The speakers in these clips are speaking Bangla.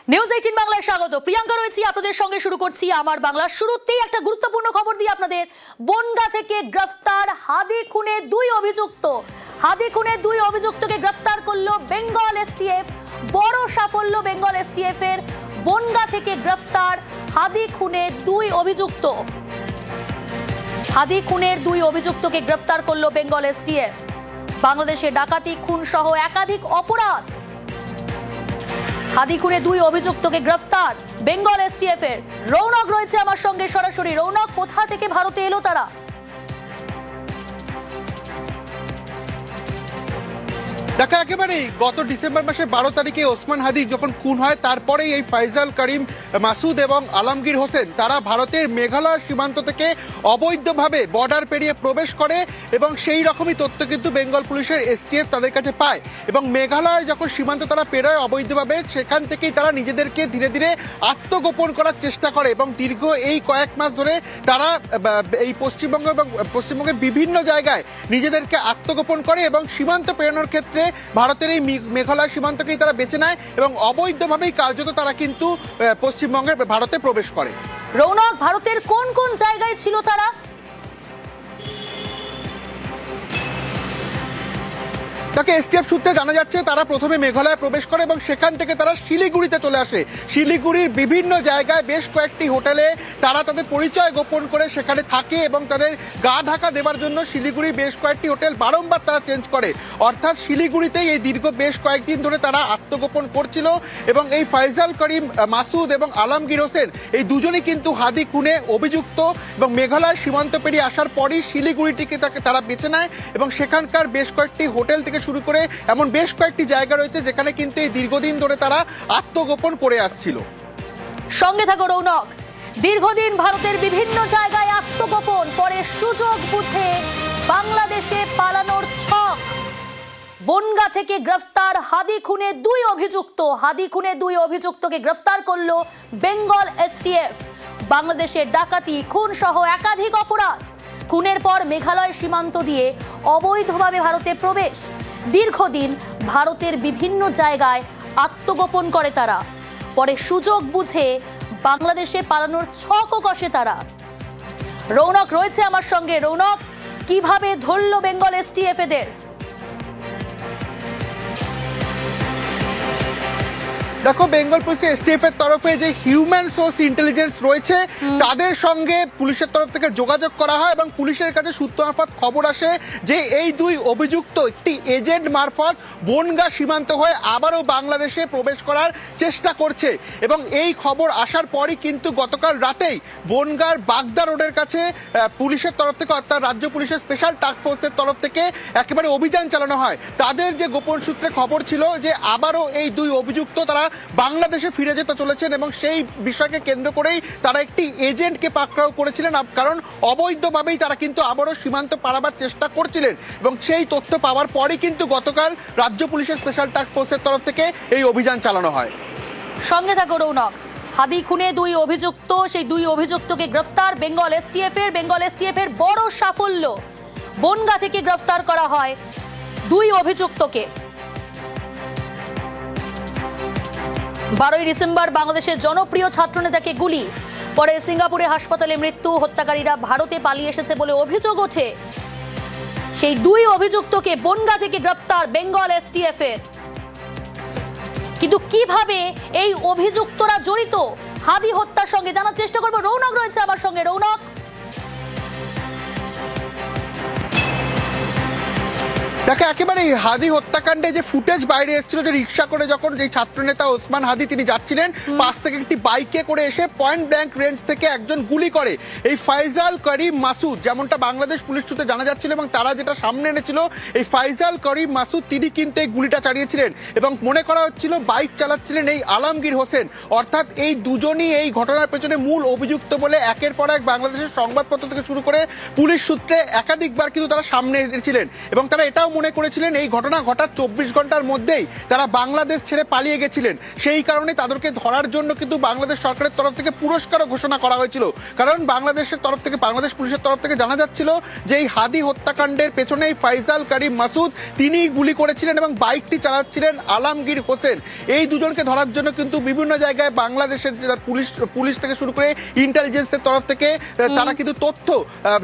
নিউজ 18 বাংলায় স্বাগত। প্রিয়াঙ্কা রয়েছি আপনাদের সঙ্গে, শুরু করছি আমার বাংলা। শুরুতেই একটা গুরুত্বপূর্ণ খবর দিই আপনাদের। বনগাঁ থেকে গ্রেফতার হাদি খুনের দুই অভিযুক্ত। হাদি খুনের দুই অভিযুক্তকে গ্রেফতার করলো বেঙ্গল এসটিএফ। বড় সাফল্য বেঙ্গল এসটিএফ এর। বনগাঁ থেকে গ্রেফতার হাদি খুনের দুই অভিযুক্ত। হাদি খুনের দুই অভিযুক্তকে গ্রেফতার করলো বেঙ্গল এসটিএফ। বাংলাদেশে ডাকাতি, খুন সহ একাধিক অপরাধ। হাদি খুনে দুই অভিযুক্তকে গ্রেফতার বেঙ্গল এসটিএফ এর। রৌনক রয়েছে আমার সঙ্গে সরাসরি। রৌনক, কোথা থেকে ভারতে এলো তারা? দেখা একেবারেই গত ডিসেম্বর মাসে 12 তারিখে ওসমান হাদি যখন খুন হয়, তারপরেই এই ফাইজাল করিম মাসুদ এবং আলমগীর হোসেন তারা ভারতের মেঘালয় সীমান্ত থেকে অবৈধভাবে বর্ডার পেরিয়ে প্রবেশ করে এবং সেই রকমই তথ্য কিন্তু বেঙ্গল পুলিশের এসটিএফ তাদের কাছে পায়। এবং মেঘালয় যখন সীমান্ত তারা পেরোয় অবৈধভাবে, সেখান থেকেই তারা নিজেদেরকে ধীরে ধীরে আত্মগোপন করার চেষ্টা করে এবং দীর্ঘ এই কয়েক মাস ধরে তারা এই পশ্চিমবঙ্গ এবং পশ্চিমবঙ্গের বিভিন্ন জায়গায় নিজেদেরকে আত্মগোপন করে এবং সীমান্ত পেরোনোর ক্ষেত্রে ভারতের এই মেঘালয় সীমান্তকেই তারা বেছে নেয় এবং অবৈধভাবেই কার্যত তারা কিন্তু পশ্চিমবঙ্গের ভারতে প্রবেশ করে। রৌনক, ভারতের কোন কোন জায়গায় ছিল তারা? তাকে এসটিএফ সূত্রে জানা যাচ্ছে তারা প্রথমে মেঘালয়ে প্রবেশ করে এবং সেখান থেকে তারা শিলিগুড়িতে চলে আসে। শিলিগুড়ির বিভিন্ন জায়গায় বেশ কয়েকটি হোটেলে তারা তাদের পরিচয় গোপন করে সেখানে থাকে এবং তাদের গা ঢাকা দেওয়ার জন্য শিলিগুড়ির বেশ কয়েকটি হোটেল বারংবার তারা চেঞ্জ করে। অর্থাৎ শিলিগুড়িতেই এই দীর্ঘ বেশ কয়েকদিন ধরে তারা আত্মগোপন করছিল এবং এই ফাইজাল করিম মাসুদ এবং আলমগীর হোসেন এই দুজনই কিন্তু হাদি খুনে অভিযুক্ত এবং মেঘালয় সীমান্ত পেরিয়ে আসার পরই শিলিগুড়িটিকে তারা বেছে নেয় এবং সেখানকার বেশ কয়েকটি হোটেল থেকে শুরু করে এমন বেশ কয়েকটি জায়গা রয়েছে যেখানে কিন্তু এই দীর্ঘদিন ধরে তারা আত্মগোপন করে আসছিল। সঙ্গে থাকো রৌনক। দীর্ঘদিন ভারতের বিভিন্ন জায়গায় আত্মগোপন, পরে সুযোগ বুঝে বাংলাদেশে পালানোর ছক। বনগাঁ থেকে গ্রেফতার হাদি খুনে দুই অভিযুক্ত। হাদি খুনে দুই অভিযুক্তকে গ্রেফতার করলো বেঙ্গল এসটিএফ। বাংলাদেশে ডাকাতি, খুন সহ একাধিক অপরাধ। খুনের পর মেঘালয় সীমান্ত দিয়ে অবৈধভাবে ভারতে প্রবেশ। দীর্ঘদিন ভারতের বিভিন্ন জায়গায় আত্মগোপন করে তারা, পরে সুযোগ বুঝে বাংলাদেশে পালানোর ছকও কষে তারা। রৌনক রয়েছে আমার সঙ্গে। রৌনক, কিভাবে ধরল বেঙ্গল এসটিএফ এদের? দেখো, বেঙ্গল পুলিশ এসটিএফ এর তরফে যে হিউম্যান সোর্স ইন্টেলিজেন্স রয়েছে তাদের সঙ্গে পুলিশের তরফ থেকে যোগাযোগ করা হয় এবং পুলিশের কাছে সূত্র মারফত খবর আসে যে এই দুই অভিযুক্ত একটি এজেন্ট মারফত বনগাঁ সীমান্ত হয়ে আবারও বাংলাদেশে প্রবেশ করার চেষ্টা করছে। এবং এই খবর আসার পরই কিন্তু গতকাল রাতেই বনগাঁর বাগদা রোডের কাছে পুলিশের তরফ থেকে, অর্থাৎ রাজ্য পুলিশের স্পেশাল টাস্ক ফোর্সের তরফ থেকে একেবারে অভিযান চালানো হয়। তাদের যে গোপন সূত্রে খবর ছিল যে আবারও এই দুই অভিযুক্ত তারা বাংলাদেশে ফিরে যেতে চলেছেন এবং সেই বিষয়কে কেন্দ্র করেই তারা একটি এজেন্টকে পাকড়াও করেছিলেন, কারণ অবৈধভাবেই তারা কিন্তু আবারও সীমান্ত পারাবার চেষ্টা করছিলেন। এবং সেই তথ্য পাওয়ার পরই কিন্তু গতকাল রাজ্য পুলিশের স্পেশাল টাস্ক ফোর্সের তরফ থেকে এই অভিযান চালানো হয়। সঙ্গে থাকো রৌনক। হাদি খুনে দুই অভিযুক্ত, সেই দুই অভিযুক্তকে গ্রেফতার বেঙ্গল এসটিএফ এর। বেঙ্গল এসটিএফ এর বড় সাফল্য। বনগাঁ থেকে গ্রেফতার করা হয় দুই অভিযুক্তকে। 12ই ডিসেম্বর বাংলাদেশের জনপ্রিয় ছাত্রনেতাকে গুলি, পরে সিঙ্গাপুরে হাসপাতালে মৃত্যু। হত্যাকারীরা ভারতে পালিয়ে এসেছে বলে অভিযোগ ওঠে। সেই দুই অভিযুক্তকে বনগাঁ থেকে গ্রেফতার বেঙ্গল এসটিএফ এর। কিন্তু কিভাবে এই অভিযুক্তরা জড়িত হাদি হত্যার সঙ্গে জানার চেষ্টা করবো। রৌনক রয়েছে আমার সঙ্গে। রৌনক, দেখো, একেবারে হাদি হত্যাকাণ্ডে যে ফুটেজ বাইরে এসেছিল, যে রিক্সা করে যখন যে ছাত্রনেতা ওসমান হাদি তিনি যাচ্ছিলেন, পাশ থেকে একটি বাইকে করে এসে পয়েন্ট ব্ল্যাঙ্ক রেঞ্জ থেকে একজন গুলি করে এই ফাইজাল করিম মাসুদ, যেমনটা বাংলাদেশ পুলিশ সূত্রে জানা যাচ্ছিল এবং তারা যেটা সামনে এনেছিল, এই ফাইজাল করিম মাসুদ তিনি কিন্তু এই গুলিটা চালিয়েছিলেন এবং মনে করা হচ্ছিল বাইক চালাচ্ছিলেন এই আলমগীর হোসেন। অর্থাৎ এই দুজনই এই ঘটনার পেছনে মূল অভিযুক্ত বলে একের পর এক বাংলাদেশের সংবাদপত্র থেকে শুরু করে পুলিশ সূত্রে একাধিকবার কিন্তু তারা সামনে এনেছিলেন এবং তারা এটাও মনে করেছিলেন এই ঘটনা ঘটার 24 ঘন্টার মধ্যেই তারা বাংলাদেশ ছেড়ে পালিয়ে গেছিলেন। সেই কারণে তাদেরকে ধরার জন্য কিন্তু বাংলাদেশ সরকারের তরফ থেকে পুরস্কারও ঘোষণা করা হয়েছিল। কারণ বাংলাদেশের তরফ থেকে, বাংলাদেশ পুলিশের তরফ থেকে জানা যাচ্ছিল যে এই হাদি হত্যাকাণ্ডের পেছনে ফাইজাল কারিম মাসুদ তিনি গুলি করেছিলেন এবং বাইকটি চালাচ্ছিলেন আলমগীর হোসেন। এই দুজনকে ধরার জন্য কিন্তু বিভিন্ন জায়গায় বাংলাদেশের পুলিশ থেকে শুরু করে ইন্টেলিজেন্সের তরফ থেকে তারা কিন্তু তথ্য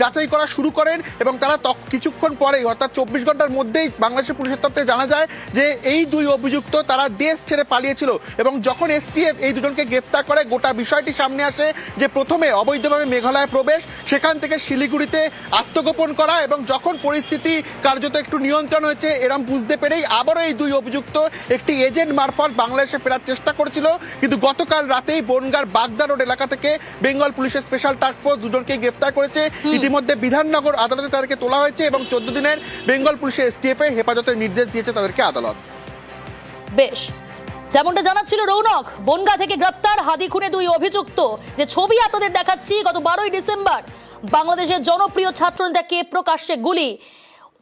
যাচাই করা শুরু করেন এবং তারা কিছুক্ষণ পরেই অর্থাৎ 24 ঘন্টার মধ্যেই বাংলাদেশের পুলিশের তরফ থেকে জানা যায় যে এই দুই অভিযুক্ত তারা দেশ ছেড়ে পালিয়েছিল। এবং যখন এসটিএফ এই দুজনকে গ্রেফতার করে গোটা বিষয়টি সামনে আসে যে প্রথমে অবৈধভাবে মেঘালয় প্রবেশ, সেখান থেকে শিলিগুড়িতে আত্মগোপন করা এবং যখন পরিস্থিতি কার্যত একটু নিয়ন্ত্রণ হয়েছে এরম বুঝতে পেরেই আবারও এই দুই অভিযুক্ত একটি এজেন্ট মারফত বাংলাদেশে ফেরার চেষ্টা করেছিল। কিন্তু গতকাল রাতেই বনগাঁর বাগদা রোড এলাকা থেকে বেঙ্গল পুলিশের স্পেশাল টাস্ক ফোর্স দুজনকে গ্রেফতার করেছে। ইতিমধ্যে বিধাননগর আদালতে তাদেরকে তোলা হয়েছে এবং 14 দিনের বেঙ্গল পুলিশের এসটিএফ এ হেফাজতের নির্দেশ দিয়েছে তাদেরকে আদালত। বেশ, যেমনটা জানাচ্ছিল রৌনক, বনগাঁ থেকে গ্রেপ্তার হাদি খুনে দুই অভিযুক্ত। যে ছবি আপনাদের দেখাচ্ছি, গত 12ই ডিসেম্বর বাংলাদেশের জনপ্রিয় ছাত্রনেতাকে প্রকাশ্যে গুলি।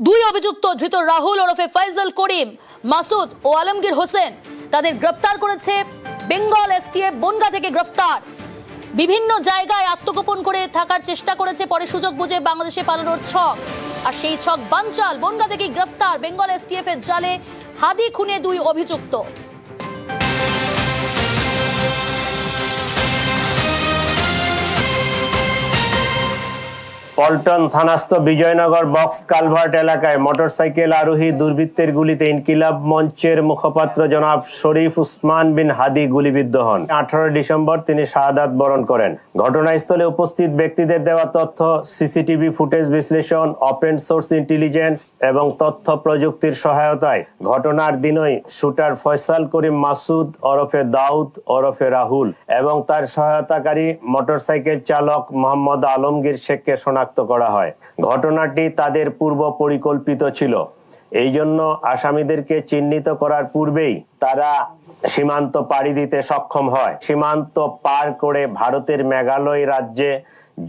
দুই অভিযুক্ত ধৃত রাহুল ওরফে ফাইজাল করিম মাসুদ ও আলমগীর হোসেন, তাদের গ্রেপ্তার করেছে বেঙ্গল এসটিএফ। বনগাঁ থেকে গ্রেপ্তার, বিভিন্ন জায়গায় আত্মগোপন করে থাকার চেষ্টা করেছে, পরে সুযোগ বুঝে বাংলাদেশে পালানোর ছক। আর সেই ছক বানচাল। বনগাঁ থেকে গ্রেপ্তার বেঙ্গল এসটিএফ এর জালে হাদি খুনে দুই অভিযুক্ত। পল্টন থানাস্থ বিজয়নগর বক্স কালভার্ট এলাকায় মোটরসাইকেল আরোহী দুর্বৃত্তের গুলিতে ইনকিলাব মঞ্চের মুখপাত্র জনাব শরীফ উসমান বিন হাদি গুলিবিদ্ধ হন। 18 ডিসেম্বর তিনি শাহাদাত বরণ করেন। ঘটনাস্থলে উপস্থিত ব্যক্তিদের দেওয়া তথ্য, সিসিটিভি ফুটেজ বিশ্লেষণ, ওপেন সোর্স ইন্টেলিজেন্স এবং তথ্য প্রযুক্তির সহায়তায় ঘটনার দিনই শুটার ফয়সাল করিম মাসুদ ওরফে দাউদ ওরফে রাহুল এবং তার সহায়তাকারী মোটরসাইকেল চালক মোহাম্মদ আলমগীর শেখকে শনাক্ত করা হয়। ঘটনাটি তাদের পূর্ব পরিকল্পিত ছিল। এই জন্য আসামিদেরকে চিহ্নিত করার পূর্বেই তারা সীমান্ত পাড়ি দিতে সক্ষম হয়। সীমান্ত পার করে ভারতের মেঘালয় রাজ্যে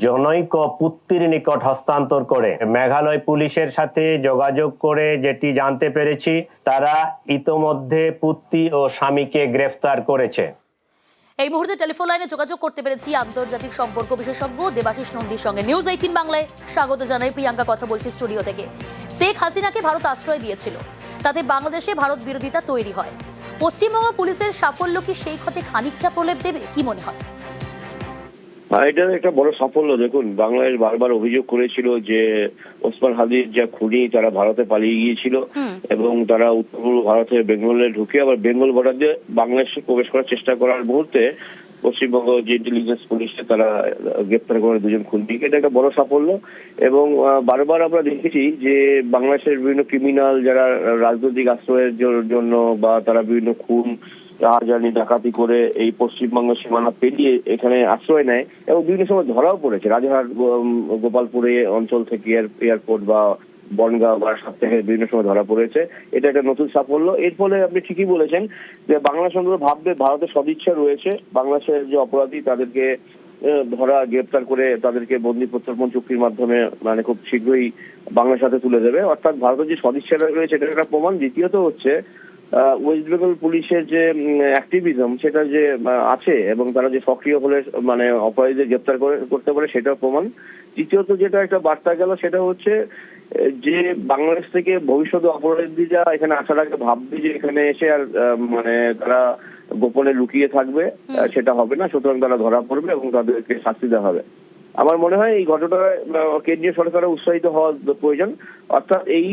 জনৈক পুত্তির নিকট হস্তান্তর করে মেঘালয় পুলিশের সাথে যোগাযোগ করে যেটি জানতে পেরেছি, তারা ইতোমধ্যে পুত্তি ও স্বামীকে গ্রেফতার করেছে। এই মুহূর্তে টেলিফোন লাইনে যোগাযোগ করতে পেরেছি আন্তর্জাতিক সম্পর্ক বিশেষজ্ঞ দেবাশিস নন্দীর সঙ্গে। নিউজ 18 বাংলায় স্বাগত জানাই। প্রিয়াঙ্কা কথা বলছি স্টুডিও থেকে। শেখ হাসিনাকে ভারত আশ্রয় দিয়েছিল, তাতে বাংলাদেশে ভারত বিরোধিতা তৈরি হয়। পশ্চিমবঙ্গ পুলিশের সাফল্য কি সেই ক্ষতে খানিকটা প্রলেপ দেবে, কি মনে হয়? এটা একটা বড় সাফল্য। দেখুন, বাংলাদেশ বারবার অভিযোগ করেছিল যে ওসমান হাদির যা খুনি তারা ভারতে পালিয়ে গিয়েছিল এবং তারা উত্তর পূর্ব ভারতে বেঙ্গলে ঢুকে আবার বেঙ্গল বর্ডার দিয়ে বাংলাদেশে প্রবেশ করার চেষ্টা করার মুহূর্তে পশ্চিমবঙ্গ যে ইন্টেলিজেন্স পুলিশে তারা গ্রেপ্তার করে দুজন খুনিকে। এটা একটা বড় সাফল্য এবং বারবার আমরা দেখেছি যে বাংলাদেশের বিভিন্ন ক্রিমিনাল যারা রাজনৈতিক আশ্রয়ের জন্য বা তারা বিভিন্ন খুন রাহাজানি ডাকাতি করে এই পশ্চিমবঙ্গ সীমানা পেরিয়ে এখানে আশ্রয় নেয় এবং বিভিন্ন সময় ধরাও পড়েছে। রাজারহাট গোপালপুরে অঞ্চল থেকে এয়ারপোর্ট বা বনগাঁ বা সাত থেকে বিভিন্ন সময় ধরা পড়েছে। এটা একটা নতুন সাফল্য। এর ফলে আপনি ঠিকই বলেছেন যে বাংলাদেশ ভাববে ভারতের সদিচ্ছা রয়েছে বাংলাদেশের যে অপরাধী তাদেরকে ধরা, গ্রেপ্তার করে তাদেরকে বন্দি প্রত্যর্পণ চুক্তির মাধ্যমে মানে খুব শীঘ্রই বাংলার সাথে তুলে দেবে। অর্থাৎ ভারতের যে সদিচ্ছাটা রয়েছে এটা একটা প্রমাণ। দ্বিতীয়ত হচ্ছে ওয়েস্ট বেঙ্গল পুলিশের যে অ্যাক্টিভিজম সেটা যে আছে এবং তারা যে সক্রিয় হলে মানে অপরাধীদের গ্রেপ্তার করতে পারে সেটাও প্রমাণ। তৃতীয়ত যেটা একটা বার্তা গেল সেটা হচ্ছে যে বাংলাদেশ থেকে ভবিষ্যতে অপরাধীরা এখানে আসার আগে ভাববে যে এখানে এসে আর মানে তারা গোপনে লুকিয়ে থাকবে, সেটা হবে না। সুতরাং তারা ধরা পড়বে এবং তাদেরকে শাস্তি দেওয়া হবে। আমার মনে হয় এই ঘটনায় কেন্দ্রীয় সরকারের উৎসাহিত হওয়া প্রয়োজন। অর্থাৎ এই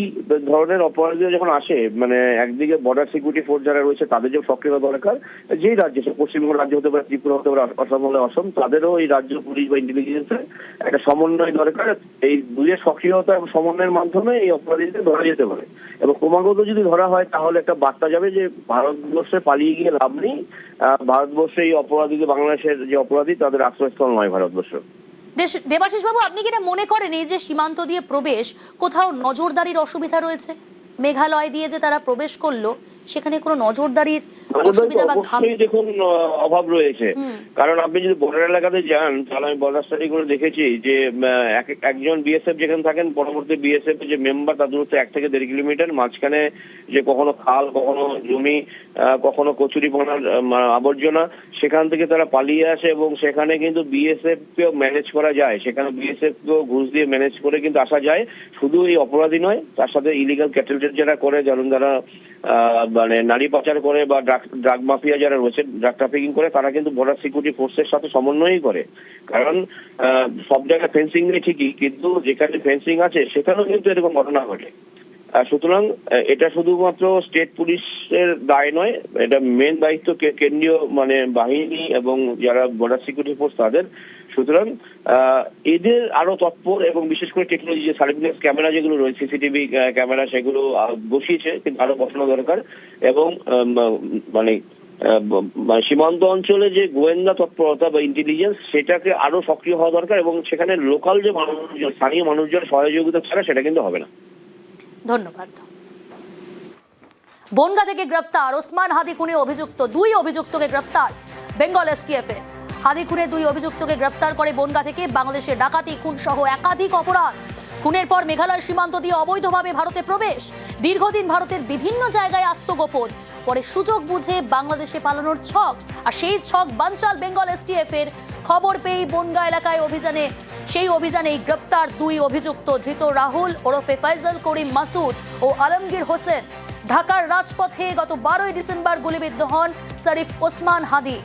ধরনের অপরাধীরা যখন আসে মানে একদিকে বর্ডার সিকিউরিটি ফোর্স যারা রয়েছে তাদের যে সক্রিয়তা দরকার, যেই রাজ্যে পশ্চিমবঙ্গ রাজ্য হতে পারে, ত্রিপুরা হতে পারে, অসম হলে অসম, তাদেরও এই রাজ্য পুলিশ বা ইন্টেলিজেন্সের একটা সমন্বয় দরকার। এই দুইয়ের সক্রিয়তা এবং সমন্বয়ের মাধ্যমে এই অপরাধীদের ধরা যেতে পারে এবং ক্রমাগত যদি ধরা হয় তাহলে একটা বার্তা যাবে যে ভারতবর্ষে পালিয়ে গিয়ে লাভ নেই, ভারতবর্ষে এই অপরাধীদের বাংলাদেশের যে অপরাধী তাদের আশ্রয়স্থল নয় ভারতবর্ষ। দেবাশিস বাবু, আপনি কি এটা মনে করেন এই যে সীমান্ত দিয়ে প্রবেশ কোথাও নজরদারির অসুবিধা রয়েছে? মেঘালয় দিয়ে যে তারা প্রবেশ করলো সেখানে কোনো নজরদারির অসুবিধা বা অবশ্যই দেখুন অভাব রয়েছে, কারণ আপনি যদি বর্ডার এলাকাতে যান তাহলে আমি বর্ডার স্টাডি করে দেখেছি যে একজন বিএসএফ যেখানে থাকেন, পরবর্তী বিএসএফ যে মেম্বার তার দূরত্ব 1 থেকে 1.5 কিলোমিটার, মাঝখানে যে কখনো খাল, কখনো জমি, কখনো কচুরিপানার আবর্জনা, সেখান থেকে তারা পালিয়ে আসে এবং সেখানে কিন্তু বিএসএফ কেও ম্যানেজ করা যায়, সেখানে বিএসএফ কেও ঘুষ দিয়ে ম্যানেজ করে কিন্তু আসা যায়। শুধু এই অপরাধী নয়, তার সাথে ইলিগাল ক্যাটেল ট্রেড যারা করে, যারা মানে নারী পাচার করে বা ড্রাগ মাফিয়া যারা রয়েছে, ড্রাগ ট্রাফিকিং করে, তারা কিন্তু বর্ডার সিকিউরিটি ফোর্সের সাথে সমন্বয়ই করে। কারণ সব জায়গায় ফেন্সিং নেই ঠিকই, কিন্তু যেখানে ফেন্সিং আছে সেখানেও কিন্তু এরকম ঘটনা ঘটে। সুতরাং এটা শুধুমাত্র স্টেট পুলিশের দায় নয়, এটা মেন দায়িত্ব কেন্দ্রীয় মানে বাহিনী এবং যারা বর্ডার সিকিউরিটি ফোর্স তাদের। সুতরাং এদের আরো তৎপর এবং বিশেষ করে টেকনোলজি যে সার্ভিলেন্স ক্যামেরা যেগুলো রয়েছে, সিসিটিভি ক্যামেরা, সেগুলো বসিয়েছে, কিন্তু আরো বসানো দরকার। এবং মানে সীমান্ত অঞ্চলে যে গোয়েন্দা তৎপরতা বা ইন্টেলিজেন্স, সেটাকে আরো সক্রিয় হওয়া দরকার এবং সেখানে লোকাল যে মানুষজন, স্থানীয় মানুষজন সহযোগিতা ছাড়া সেটা কিন্তু হবে না। ধন্যবাদ। বনগাঁ থেকে গ্রেফতার ওসমান হাদি খুনে অভিযুক্ত, 2 অভিযুক্তকে গ্রেফতার বেঙ্গল এসটিএফ এ। হাদি খুনে 2 অভিযুক্তকে গ্রেফতার করে বনগাঁ থেকে। বাংলাদেশে ডাকাতি, খুন সহ একাধিক অপরাধ। খুনের পর মেঘালয় সীমান্ত দিয়ে অবৈধভাবে ভারতে প্রবেশ, দীর্ঘদিন ভারতের বিভিন্ন জায়গায় আত্মগোপন, পরে সুযোগ বুঝে বাংলাদেশে পালানোর ছক। আর সেই ছক বানচাল বেঙ্গল এসটিএফ এর। খবর পেয়ে বনগাঁ এলাকায় সেই অভিযানেই গ্রেফতার 2 অভিযুক্ত। ধৃত রাহুল ওরফে ফয়জল করিম মাসুদ ও আলমগীর হোসেন। ঢাকার রাজপথে গত 12 ডিসেম্বর গুলিবিদ্ধ হন শরীফ ওসমান হাদি।